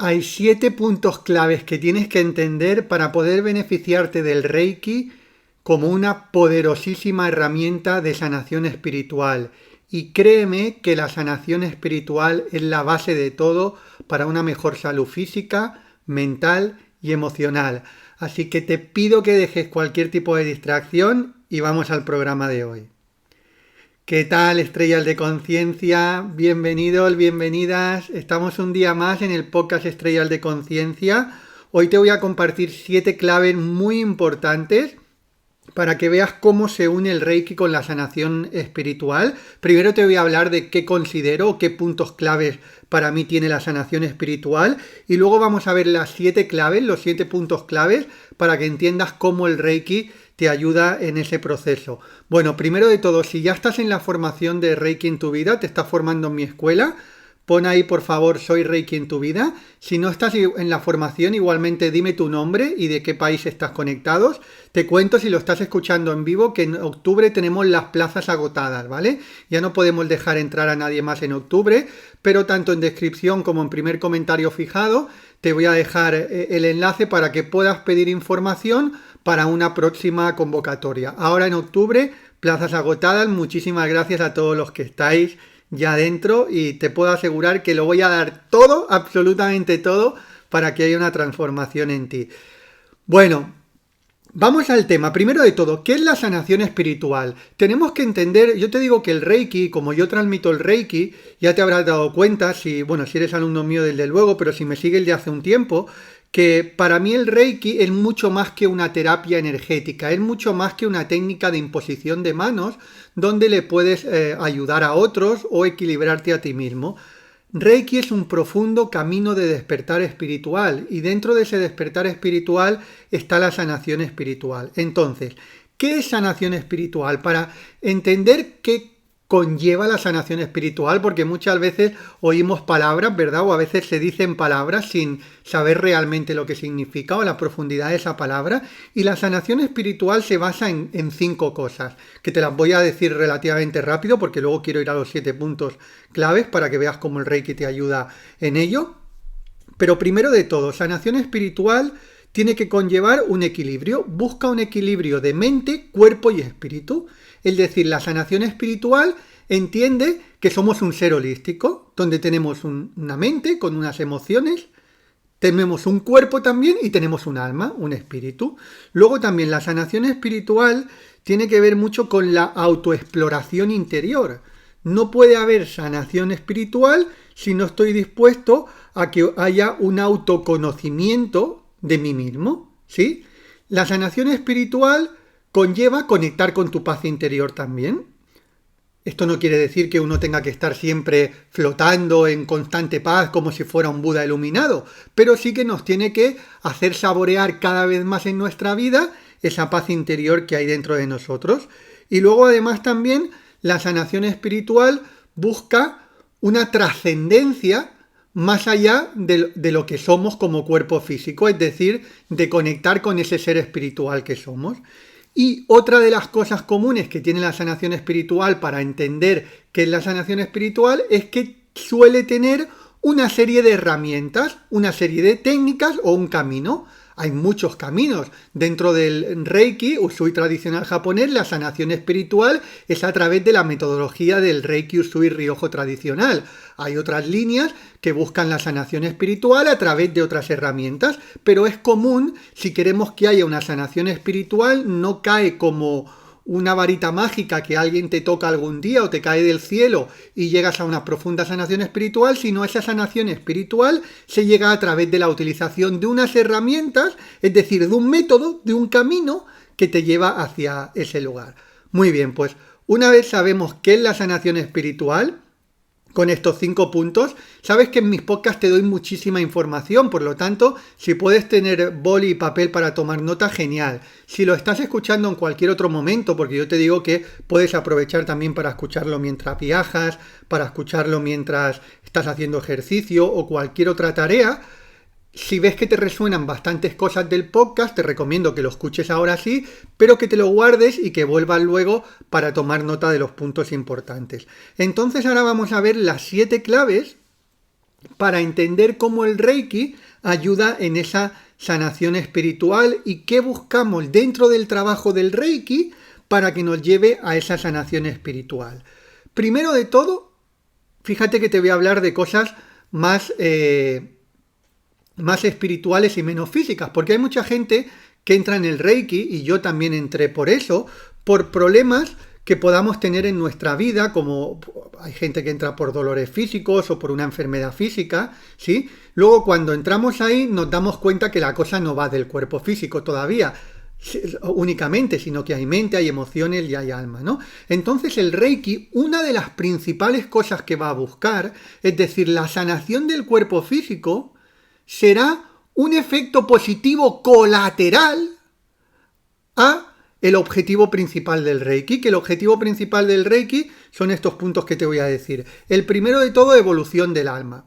Hay 7 puntos claves que tienes que entender para poder beneficiarte del Reiki como una poderosísima herramienta de sanación espiritual. Y créeme que la sanación espiritual es la base de todo para una mejor salud física, mental y emocional. Así que te pido que dejes cualquier tipo de distracción y vamos al programa de hoy. ¿Qué tal, estrellas de conciencia? Bienvenidos, bienvenidas. Estamos un día más en el podcast Estrellas de Conciencia. Hoy te voy a compartir 7 claves muy importantes para que veas cómo se une el Reiki con la sanación espiritual. Primero te voy a hablar de qué considero o qué puntos claves para mí tiene la sanación espiritual y luego vamos a ver las 7 claves, los 7 puntos claves para que entiendas cómo el Reiki te ayuda en ese proceso. Bueno, primero de todo, si ya estás en la formación de Reiki en tu vida, te estás formando en mi escuela, pon ahí por favor Soy Reiki en tu vida. Si no estás en la formación, igualmente dime tu nombre y de qué país estás conectados. Te cuento, si lo estás escuchando en vivo, que en octubre tenemos las plazas agotadas, ¿vale? Ya no podemos dejar entrar a nadie más en octubre, pero tanto en descripción como en primer comentario fijado te voy a dejar el enlace para que puedas pedir información para una próxima convocatoria. Ahora en octubre, plazas agotadas. Muchísimas gracias a todos los que estáis ya dentro y te puedo asegurar que lo voy a dar todo, absolutamente todo, para que haya una transformación en ti. Bueno, vamos al tema. Primero de todo, ¿qué es la sanación espiritual? Tenemos que entender, yo te digo que el Reiki, como yo transmito el Reiki, ya te habrás dado cuenta, si eres alumno mío desde luego, pero si me sigues de hace un tiempo, que para mí el Reiki es mucho más que una terapia energética, es mucho más que una técnica de imposición de manos donde le puedes ayudar a otros o equilibrarte a ti mismo. Reiki es un profundo camino de despertar espiritual y dentro de ese despertar espiritual está la sanación espiritual. Entonces, ¿qué es sanación espiritual? Para entender qué conlleva la sanación espiritual, porque muchas veces oímos palabras, ¿verdad? O a veces se dicen palabras sin saber realmente lo que significa o la profundidad de esa palabra. Y la sanación espiritual se basa en 5 cosas, que te las voy a decir relativamente rápido, porque luego quiero ir a los 7 puntos claves para que veas cómo el Reiki te ayuda en ello. Pero primero de todo, sanación espiritual tiene que conllevar un equilibrio. Busca un equilibrio de mente, cuerpo y espíritu. Es decir, la sanación espiritual entiende que somos un ser holístico, donde tenemos una mente con unas emociones, tenemos un cuerpo también y tenemos un alma, un espíritu. Luego también la sanación espiritual tiene que ver mucho con la autoexploración interior. No puede haber sanación espiritual si no estoy dispuesto a que haya un autoconocimiento de mí mismo, ¿sí? La sanación espiritual conlleva conectar con tu paz interior también. Esto no quiere decir que uno tenga que estar siempre flotando en constante paz como si fuera un Buda iluminado, pero sí que nos tiene que hacer saborear cada vez más en nuestra vida esa paz interior que hay dentro de nosotros. Y luego además también la sanación espiritual busca una trascendencia más allá de lo que somos como cuerpo físico, es decir, de conectar con ese ser espiritual que somos. Y otra de las cosas comunes que tiene la sanación espiritual para entender qué es la sanación espiritual es que suele tener una serie de herramientas, una serie de técnicas o un camino. Hay muchos caminos. Dentro del Reiki, Usui tradicional japonés, la sanación espiritual es a través de la metodología del Reiki Usui Ryojo tradicional. Hay otras líneas que buscan la sanación espiritual a través de otras herramientas, pero es común, si queremos que haya una sanación espiritual, no cae como una varita mágica que alguien te toca algún día o te cae del cielo y llegas a una profunda sanación espiritual, sino esa sanación espiritual se llega a través de la utilización de unas herramientas, es decir, de un método, de un camino que te lleva hacia ese lugar. Muy bien, pues una vez sabemos qué es la sanación espiritual, con estos 5 puntos, sabes que en mis podcasts te doy muchísima información, por lo tanto, si puedes tener boli y papel para tomar nota, genial. Si lo estás escuchando en cualquier otro momento, porque yo te digo que puedes aprovechar también para escucharlo mientras viajas, para escucharlo mientras estás haciendo ejercicio o cualquier otra tarea, Si ves que te resuenan bastantes cosas del podcast, te recomiendo que lo escuches ahora sí, pero que te lo guardes y que vuelvas luego para tomar nota de los puntos importantes. Entonces ahora vamos a ver las 7 claves para entender cómo el Reiki ayuda en esa sanación espiritual y qué buscamos dentro del trabajo del Reiki para que nos lleve a esa sanación espiritual. Primero de todo, fíjate que te voy a hablar de cosas más espirituales y menos físicas, porque hay mucha gente que entra en el Reiki, y yo también entré por eso, por problemas que podamos tener en nuestra vida, como hay gente que entra por dolores físicos o por una enfermedad física, ¿sí? Luego cuando entramos ahí nos damos cuenta que la cosa no va del cuerpo físico todavía únicamente, sino que hay mente, hay emociones y hay alma, ¿no? Entonces el Reiki, una de las principales cosas que va a buscar, es decir, la sanación del cuerpo físico, será un efecto positivo colateral a el objetivo principal del Reiki, que el objetivo principal del Reiki son estos puntos que te voy a decir. El primero de todo, evolución del alma.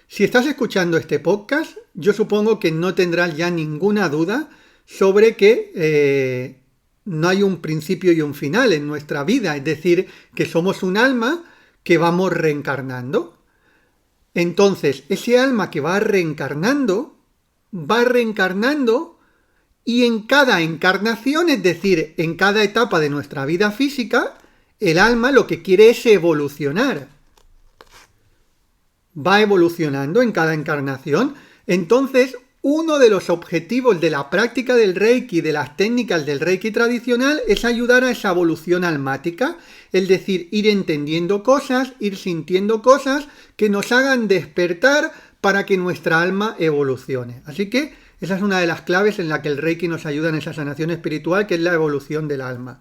Si estás escuchando este podcast, yo supongo que no tendrás ya ninguna duda sobre que no hay un principio y un final en nuestra vida, es decir, que somos un alma que vamos reencarnando. Entonces, ese alma que va reencarnando y en cada encarnación, es decir, en cada etapa de nuestra vida física, el alma lo que quiere es evolucionar. Va evolucionando en cada encarnación. Entonces, uno de los objetivos de la práctica del Reiki, de las técnicas del Reiki tradicional, es ayudar a esa evolución almática, es decir, ir entendiendo cosas, ir sintiendo cosas que nos hagan despertar para que nuestra alma evolucione. Así que esa es una de las claves en la que el Reiki nos ayuda en esa sanación espiritual, que es la evolución del alma.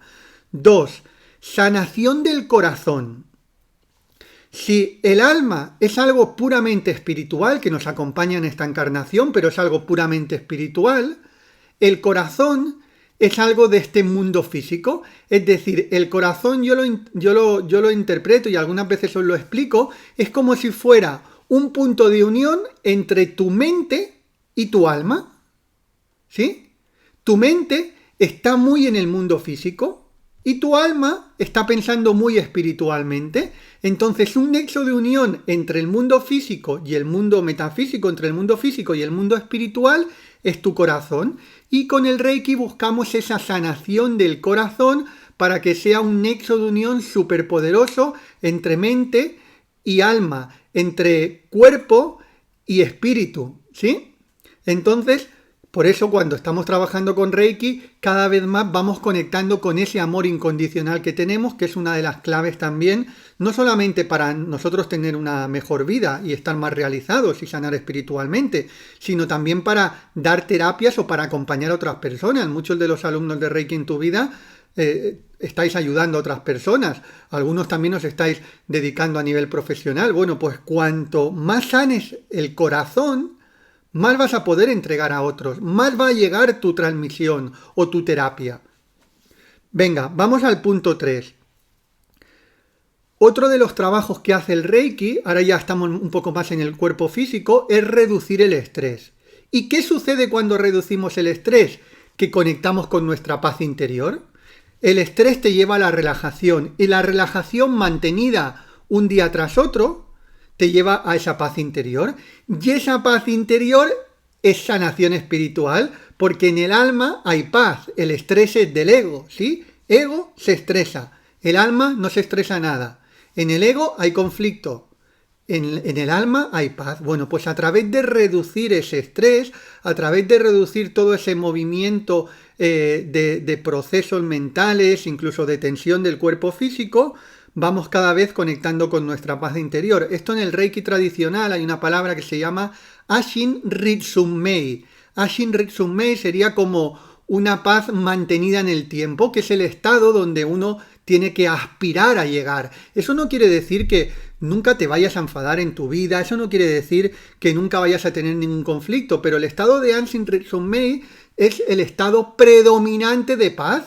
2. Sanación del corazón. Si el alma es algo puramente espiritual, que nos acompaña en esta encarnación, pero es algo puramente espiritual, el corazón es algo de este mundo físico. Es decir, el corazón yo lo interpreto, y algunas veces os lo explico, es como si fuera un punto de unión entre tu mente y tu alma. ¿Sí? Tu mente está muy en el mundo físico y tu alma está pensando muy espiritualmente. Entonces, un nexo de unión entre el mundo físico y el mundo metafísico, entre el mundo físico y el mundo espiritual, es tu corazón. Y con el Reiki buscamos esa sanación del corazón para que sea un nexo de unión superpoderoso entre mente y alma, entre cuerpo y espíritu, ¿sí? Entonces, por eso cuando estamos trabajando con Reiki, cada vez más vamos conectando con ese amor incondicional que tenemos, que es una de las claves también, no solamente para nosotros tener una mejor vida y estar más realizados y sanar espiritualmente, sino también para dar terapias o para acompañar a otras personas. Muchos de los alumnos de Reiki en tu vida estáis ayudando a otras personas, algunos también os estáis dedicando a nivel profesional. Bueno, pues cuanto más sanes el corazón, más vas a poder entregar a otros, más va a llegar tu transmisión o tu terapia. Venga, vamos al punto 3. Otro de los trabajos que hace el Reiki, ahora ya estamos un poco más en el cuerpo físico, es reducir el estrés. ¿Y qué sucede cuando reducimos el estrés? Que conectamos con nuestra paz interior. El estrés te lleva a la relajación, y la relajación mantenida un día tras otro te lleva a esa paz interior. Y esa paz interior es sanación espiritual, porque en el alma hay paz. El estrés es del ego, ¿sí? Ego se estresa. El alma no se estresa nada. En el ego hay conflicto. En el alma hay paz. Bueno, pues a través de reducir ese estrés, a través de reducir todo ese movimiento de procesos mentales, incluso de tensión del cuerpo físico, vamos cada vez conectando con nuestra paz interior. Esto en el Reiki tradicional hay una palabra que se llama Ashin Ritsumei. Ashin Ritsumei sería como una paz mantenida en el tiempo, que es el estado donde uno tiene que aspirar a llegar. Eso no quiere decir que nunca te vayas a enfadar en tu vida, eso no quiere decir que nunca vayas a tener ningún conflicto, pero el estado de Ashin Ritsumei es el estado predominante de paz.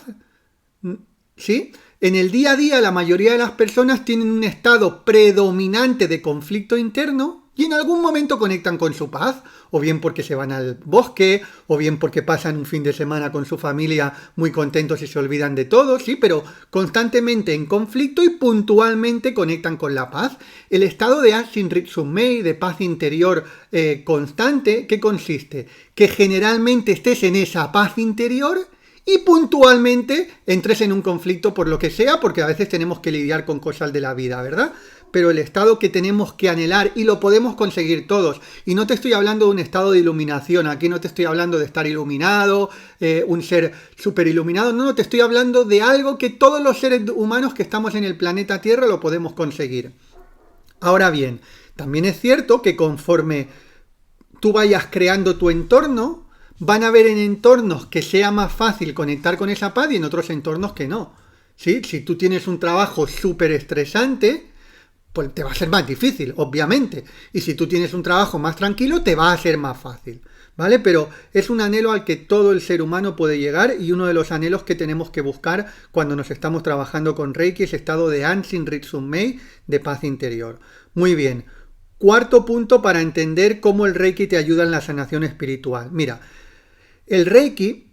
¿Sí? En el día a día la mayoría de las personas tienen un estado predominante de conflicto interno, Y en algún momento conectan con su paz, o bien porque se van al bosque, o bien porque pasan un fin de semana con su familia muy contentos y se olvidan de todo, sí, pero constantemente en conflicto y puntualmente conectan con la paz. El estado de Asin Ritsumei, de paz interior constante, ¿qué consiste? Que generalmente estés en esa paz interior y puntualmente entres en un conflicto por lo que sea, porque a veces tenemos que lidiar con cosas de la vida, ¿verdad? Pero el estado que tenemos que anhelar, y lo podemos conseguir todos, y no te estoy hablando de un estado de iluminación, aquí no te estoy hablando de estar iluminado, un ser súper iluminado, no, te estoy hablando de algo que todos los seres humanos que estamos en el planeta Tierra lo podemos conseguir. Ahora bien, también es cierto que conforme tú vayas creando tu entorno, van a haber en entornos que sea más fácil conectar con esa paz y en otros entornos que no. ¿Sí? Si tú tienes un trabajo súper estresante, pues te va a ser más difícil, obviamente. Y si tú tienes un trabajo más tranquilo, te va a ser más fácil. ¿Vale? Pero es un anhelo al que todo el ser humano puede llegar y uno de los anhelos que tenemos que buscar cuando nos estamos trabajando con Reiki es estado de Ansin Ritsumei, de paz interior. Muy bien. Cuarto punto para entender cómo el Reiki te ayuda en la sanación espiritual. Mira, el Reiki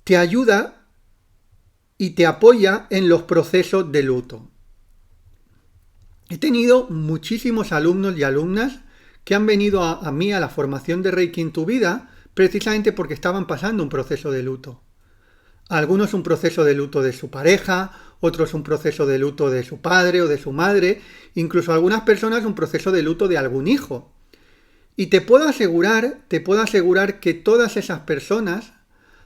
te ayuda y te apoya en los procesos de luto. He tenido muchísimos alumnos y alumnas que han venido a mí a la formación de Reiki en tu vida precisamente porque estaban pasando un proceso de luto. Algunos un proceso de luto de su pareja, otros un proceso de luto de su padre o de su madre, incluso algunas personas un proceso de luto de algún hijo. Y te puedo asegurar que todas esas personas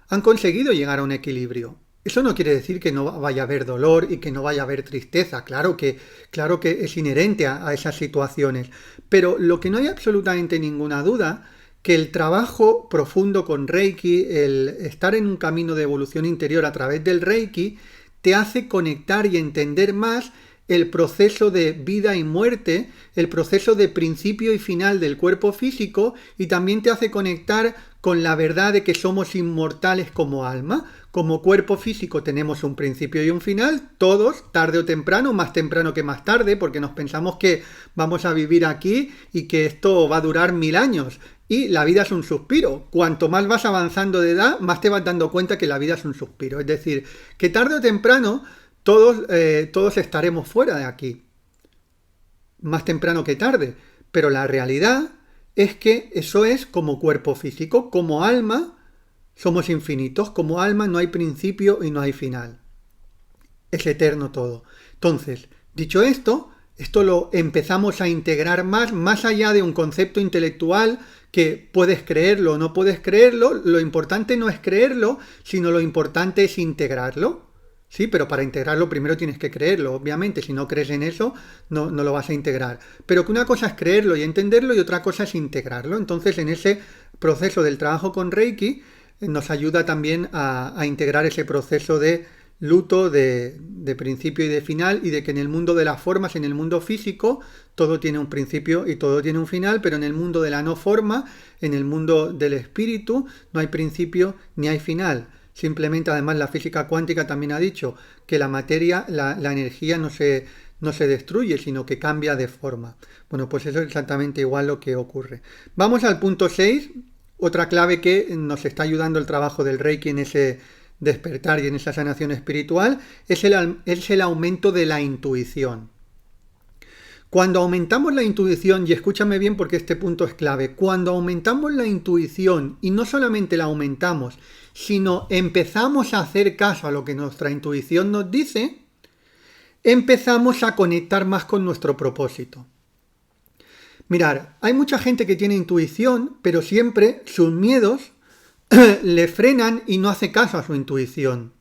han conseguido llegar a un equilibrio. Eso no quiere decir que no vaya a haber dolor y que no vaya a haber tristeza. Claro que es inherente a esas situaciones. Pero lo que no hay absolutamente ninguna duda, que el trabajo profundo con Reiki, el estar en un camino de evolución interior a través del Reiki, te hace conectar y entender más el proceso de vida y muerte, el proceso de principio y final del cuerpo físico, y también te hace conectar con la verdad de que somos inmortales como alma. Como cuerpo físico tenemos un principio y un final, todos, tarde o temprano, más temprano que más tarde, porque nos pensamos que vamos a vivir aquí y que esto va a durar 1000 años. Y la vida es un suspiro. Cuanto más vas avanzando de edad, más te vas dando cuenta que la vida es un suspiro. Es decir, que tarde o temprano todos estaremos fuera de aquí. Más temprano que tarde. Pero la realidad es que eso es como cuerpo físico. Como alma somos infinitos. Como alma no hay principio y no hay final. Es eterno todo. Entonces, dicho esto lo empezamos a integrar más allá de un concepto intelectual que puedes creerlo o no puedes creerlo. Lo importante no es creerlo, sino lo importante es integrarlo. Sí, pero para integrarlo primero tienes que creerlo, obviamente. Si no crees en eso, no lo vas a integrar. Pero que una cosa es creerlo y entenderlo y otra cosa es integrarlo. Entonces, en ese proceso del trabajo con Reiki, nos ayuda también a integrar ese proceso de luto, de principio y de final, y de que en el mundo de las formas, en el mundo físico, todo tiene un principio y todo tiene un final, pero en el mundo de la no forma, en el mundo del espíritu, no hay principio ni hay final. Simplemente, además, la física cuántica también ha dicho que la materia, la energía no se destruye, sino que cambia de forma. Bueno, pues eso es exactamente igual lo que ocurre. Vamos al punto 6, otra clave que nos está ayudando el trabajo del Reiki en ese despertar y en esa sanación espiritual, es el aumento de la intuición. Cuando aumentamos la intuición, y escúchame bien porque este punto es clave, cuando aumentamos la intuición y no solamente la aumentamos, sino empezamos a hacer caso a lo que nuestra intuición nos dice, empezamos a conectar más con nuestro propósito. Mirar, hay mucha gente que tiene intuición, pero siempre sus miedos le frenan y no hace caso a su intuición.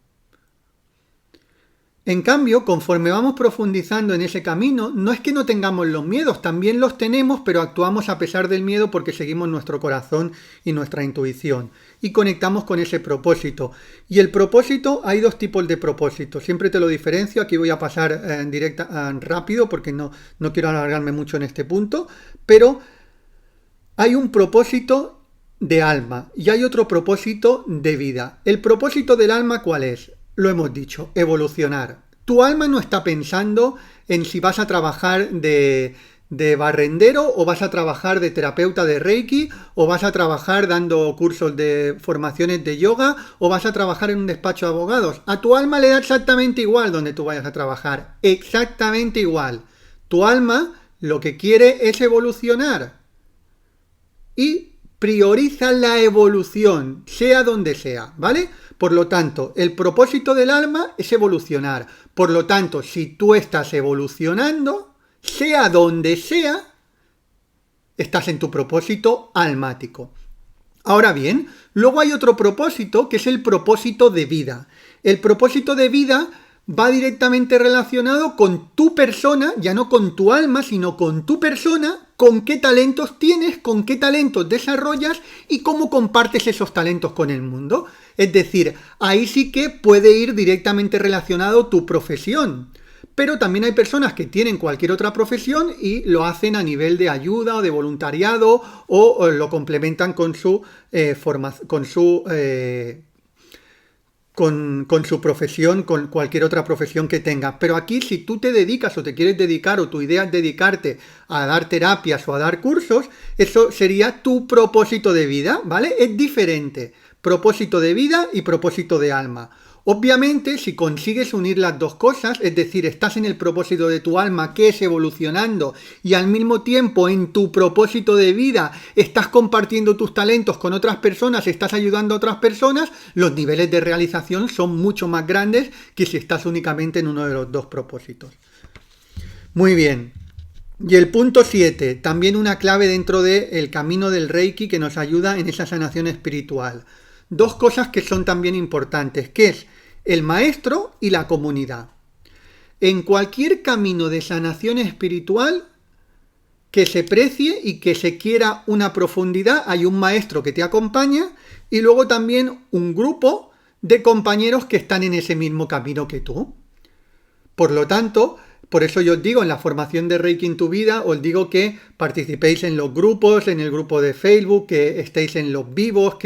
En cambio, conforme vamos profundizando en ese camino, no es que no tengamos los miedos, también los tenemos, pero actuamos a pesar del miedo porque seguimos nuestro corazón y nuestra intuición y conectamos con ese propósito. Y el propósito, hay dos tipos de propósito, siempre te lo diferencio, aquí voy a pasar rápido porque no quiero alargarme mucho en este punto, pero hay un propósito de alma y hay otro propósito de vida. El propósito del alma, ¿cuál es? Lo hemos dicho, evolucionar. Tu alma no está pensando en si vas a trabajar de de barrendero o vas a trabajar de terapeuta de Reiki o vas a trabajar dando cursos de formaciones de yoga o vas a trabajar en un despacho de abogados. A tu alma le da exactamente igual donde tú vayas a trabajar. Exactamente igual. Tu alma lo que quiere es evolucionar. Y prioriza la evolución, sea donde sea, ¿vale? Por lo tanto, el propósito del alma es evolucionar. Por lo tanto, si tú estás evolucionando, sea donde sea, estás en tu propósito almático. Ahora bien, luego hay otro propósito que es el propósito de vida. El propósito de vida va directamente relacionado con tu persona, ya no con tu alma, sino con tu persona, con qué talentos tienes, con qué talentos desarrollas y cómo compartes esos talentos con el mundo. Es decir, ahí sí que puede ir directamente relacionado tu profesión. Pero también hay personas que tienen cualquier otra profesión y lo hacen a nivel de ayuda o de voluntariado o lo complementan con su con su profesión, con cualquier otra profesión que tengas. Pero aquí, si tú te dedicas o te quieres dedicar o tu idea es dedicarte a dar terapias o a dar cursos, eso sería tu propósito de vida, ¿vale? Es diferente. Propósito de vida y propósito de alma. Obviamente, si consigues unir las dos cosas, es decir, estás en el propósito de tu alma que es evolucionando y al mismo tiempo en tu propósito de vida estás compartiendo tus talentos con otras personas, estás ayudando a otras personas, los niveles de realización son mucho más grandes que si estás únicamente en uno de los dos propósitos. Muy bien. Y el punto 7, también una clave dentro del camino del Reiki que nos ayuda en esa sanación espiritual. Dos cosas que son también importantes, que es el maestro y la comunidad. En cualquier camino de sanación espiritual que se precie y que se quiera una profundidad, hay un maestro que te acompaña y luego también un grupo de compañeros que están en ese mismo camino que tú. Por lo tanto, por eso yo os digo en la formación de Reiki en tu vida, os digo que participéis en los grupos, en el grupo de Facebook, que estéis en los vivos,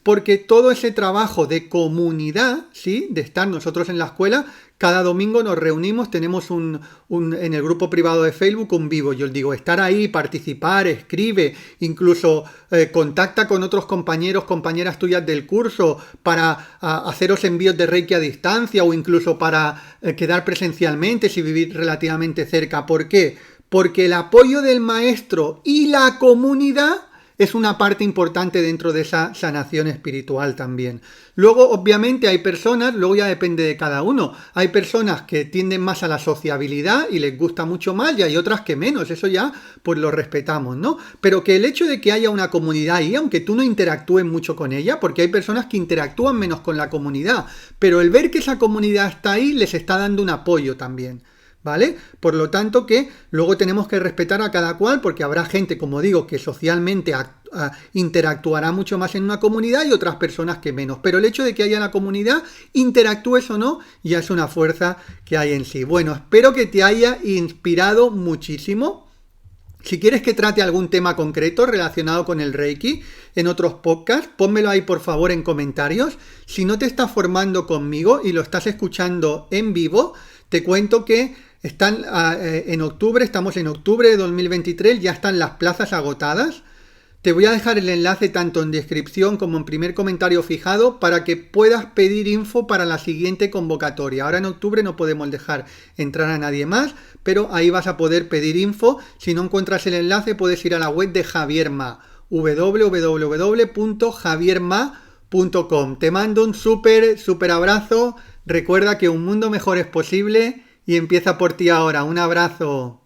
porque todo ese trabajo de comunidad, ¿sí? De estar nosotros en la escuela, cada domingo nos reunimos, tenemos en el grupo privado de Facebook un vivo. Yo os digo, estar ahí, participar, escribe, incluso contacta con otros compañeros, compañeras tuyas del curso para haceros envíos de Reiki a distancia o incluso para quedar presencialmente si vivís relativamente cerca. ¿Por qué? Porque el apoyo del maestro y la comunidad es una parte importante dentro de esa sanación espiritual también. Luego, obviamente, hay personas, luego ya depende de cada uno, hay personas que tienden más a la sociabilidad y les gusta mucho más y hay otras que menos, eso ya pues lo respetamos, ¿no? Pero que el hecho de que haya una comunidad ahí, aunque tú no interactúes mucho con ella, porque hay personas que interactúan menos con la comunidad, pero el ver que esa comunidad está ahí les está dando un apoyo también. ¿Vale? Por lo tanto que luego tenemos que respetar a cada cual porque habrá gente, como digo, que socialmente interactuará mucho más en una comunidad y otras personas que menos. Pero el hecho de que haya la comunidad, interactúes o no, ya es una fuerza que hay en sí. Bueno, espero que te haya inspirado muchísimo. Si quieres que trate algún tema concreto relacionado con el Reiki en otros podcasts, pónmelo ahí por favor en comentarios. Si no te estás formando conmigo y lo estás escuchando en vivo, te cuento que están en octubre, estamos en octubre de 2023, ya están las plazas agotadas. Te voy a dejar el enlace tanto en descripción como en primer comentario fijado para que puedas pedir info para la siguiente convocatoria. Ahora en octubre no podemos dejar entrar a nadie más, pero ahí vas a poder pedir info. Si no encuentras el enlace puedes ir a la web de Javier Ma, www.javierma.com. Te mando un súper abrazo. Recuerda que un mundo mejor es posible y empieza por ti ahora. Un abrazo.